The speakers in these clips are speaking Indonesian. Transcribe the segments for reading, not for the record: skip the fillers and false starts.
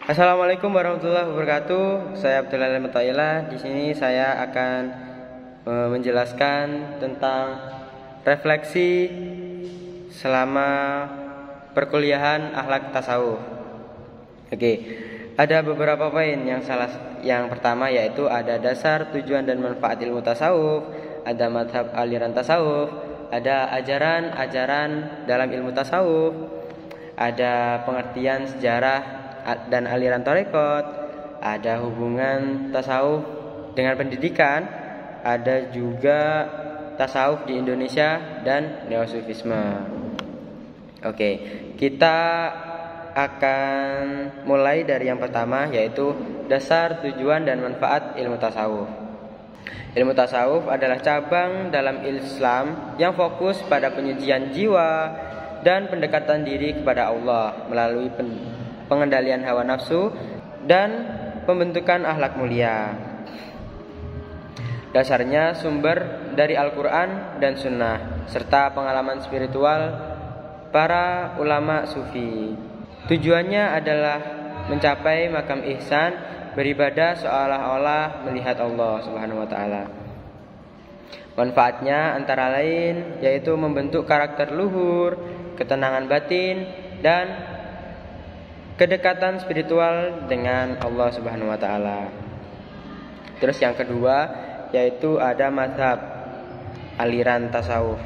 Assalamualaikum warahmatullahi wabarakatuh. Saya Abdullah Lemetaila. Di sini saya akan menjelaskan tentang refleksi selama perkuliahan akhlak tasawuf. Oke, ada beberapa poin. Yang pertama yaitu ada dasar, tujuan dan manfaat ilmu tasawuf, ada madhab aliran tasawuf, ada ajaran-ajaran dalam ilmu tasawuf, ada pengertian sejarah dan aliran tarekat, ada hubungan tasawuf dengan pendidikan, ada juga tasawuf di Indonesia dan neosufisme. Oke, kita akan mulai dari yang pertama yaitu dasar, tujuan dan manfaat ilmu tasawuf. Ilmu tasawuf adalah cabang dalam Islam yang fokus pada penyucian jiwa dan pendekatan diri kepada Allah melalui pengendalian hawa nafsu dan pembentukan akhlak mulia. Dasarnya sumber dari Al-Quran dan Sunnah serta pengalaman spiritual para ulama sufi. Tujuannya adalah mencapai makam ihsan, beribadah seolah-olah melihat Allah Subhanahu wa taala. Manfaatnya antara lain yaitu membentuk karakter luhur, ketenangan batin dan kedekatan spiritual dengan Allah Subhanahu wa taala. Terus yang kedua yaitu ada mazhab aliran tasawuf.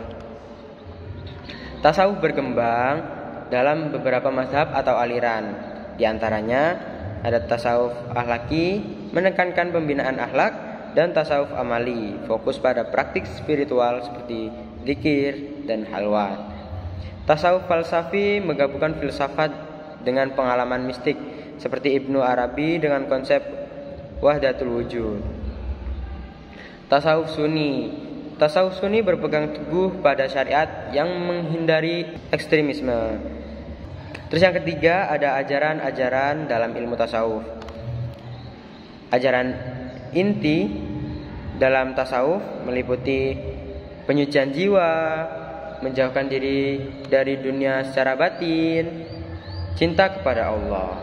Tasawuf berkembang dalam beberapa mazhab atau aliran. Di antaranya ada tasawuf akhlaki, menekankan pembinaan akhlak, dan tasawuf amali, fokus pada praktik spiritual seperti zikir dan halwat. Tasawuf falsafi menggabungkan filsafat dengan pengalaman mistik seperti Ibnu Arabi dengan konsep wahdatul wujud. Tasawuf Sunni berpegang teguh pada syariat yang menghindari ekstremisme. Terus yang ketiga ada ajaran-ajaran dalam ilmu tasawuf. Ajaran inti dalam tasawuf meliputi penyucian jiwa, menjauhkan diri dari dunia secara batin, cinta kepada Allah.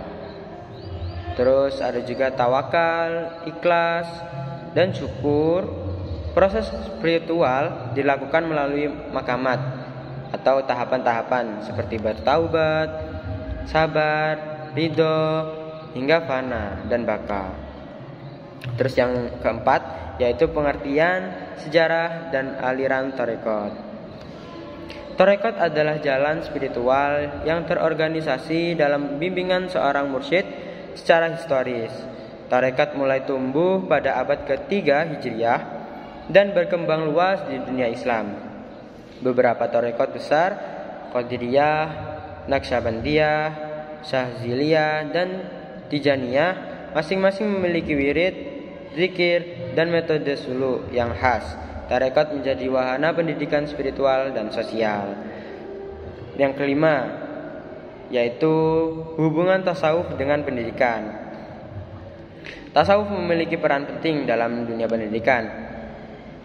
Terus ada juga tawakal, ikhlas, dan syukur. Proses spiritual dilakukan melalui makamat atau tahapan-tahapan seperti bertaubat, sabar, ridho, hingga fana dan baka. Terus yang keempat yaitu pengertian sejarah dan aliran tarekat. Tarekat adalah jalan spiritual yang terorganisasi dalam bimbingan seorang mursyid secara historis. Tarekat mulai tumbuh pada abad ke-3 Hijriah dan berkembang luas di dunia Islam. Beberapa tarekat besar, Qadiriyah, Naqsyabandiyah, Syadziliyah, dan Tijaniyah masing-masing memiliki wirid, zikir, dan metode suluk yang khas. Tarekat menjadi wahana pendidikan spiritual dan sosial. Yang kelima yaitu hubungan tasawuf dengan pendidikan. Tasawuf memiliki peran penting dalam dunia pendidikan,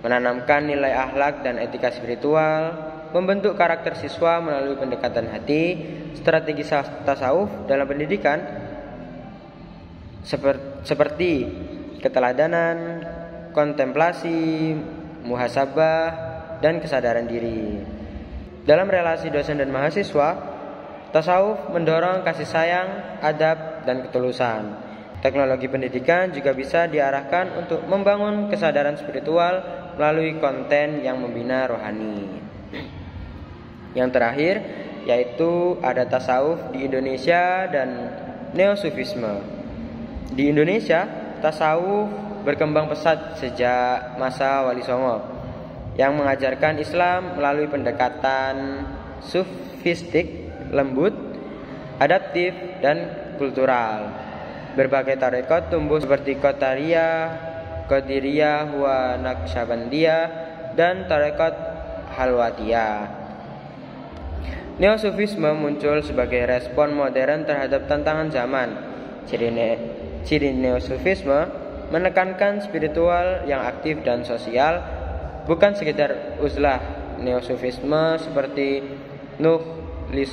menanamkan nilai akhlak dan etika spiritual, membentuk karakter siswa melalui pendekatan hati. Strategi tasawuf dalam pendidikan seperti keteladanan, kontemplasi, muhasabah, dan kesadaran diri. Dalam relasi dosen dan mahasiswa, tasawuf mendorong kasih sayang, adab, dan ketulusan. Teknologi pendidikan juga bisa diarahkan untuk membangun kesadaran spiritual melalui konten yang membina rohani. Yang terakhir yaitu ada tasawuf di Indonesia dan neosufisme. Di Indonesia, tasawuf berkembang pesat sejak masa Wali Songo yang mengajarkan Islam melalui pendekatan sufistik, lembut, adaptif, dan kultural. Berbagai tarekat tumbuh seperti Qatariyah, Qadiriyah, wa Naqsyabandiyah, dan tarekat Halwatiyah. Neosufisme muncul sebagai respon modern terhadap tantangan zaman. Ciri neosufisme menekankan spiritual yang aktif dan sosial, bukan sekedar uzlah. Neosufisme seperti Nukolis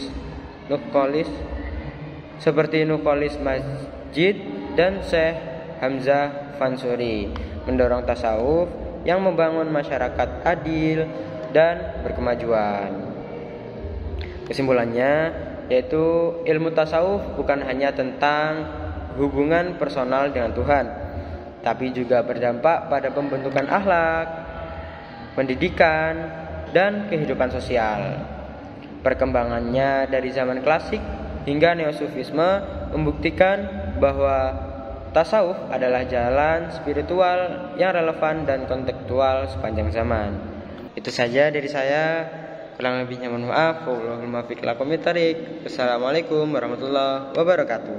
Majid dan Syekh Hamzah Fansuri, mendorong tasawuf yang membangun masyarakat adil dan berkemajuan. Kesimpulannya yaitu ilmu tasawuf bukan hanya tentang hubungan personal dengan Tuhan, tapi juga berdampak pada pembentukan akhlak, pendidikan, dan kehidupan sosial. Perkembangannya dari zaman klasik hingga neosufisme membuktikan bahwa tasawuf adalah jalan spiritual yang relevan dan kontekstual sepanjang zaman. Itu saja dari saya. Kurang lebihnya mohon maaf. Wassalamualaikum warahmatullahi wabarakatuh.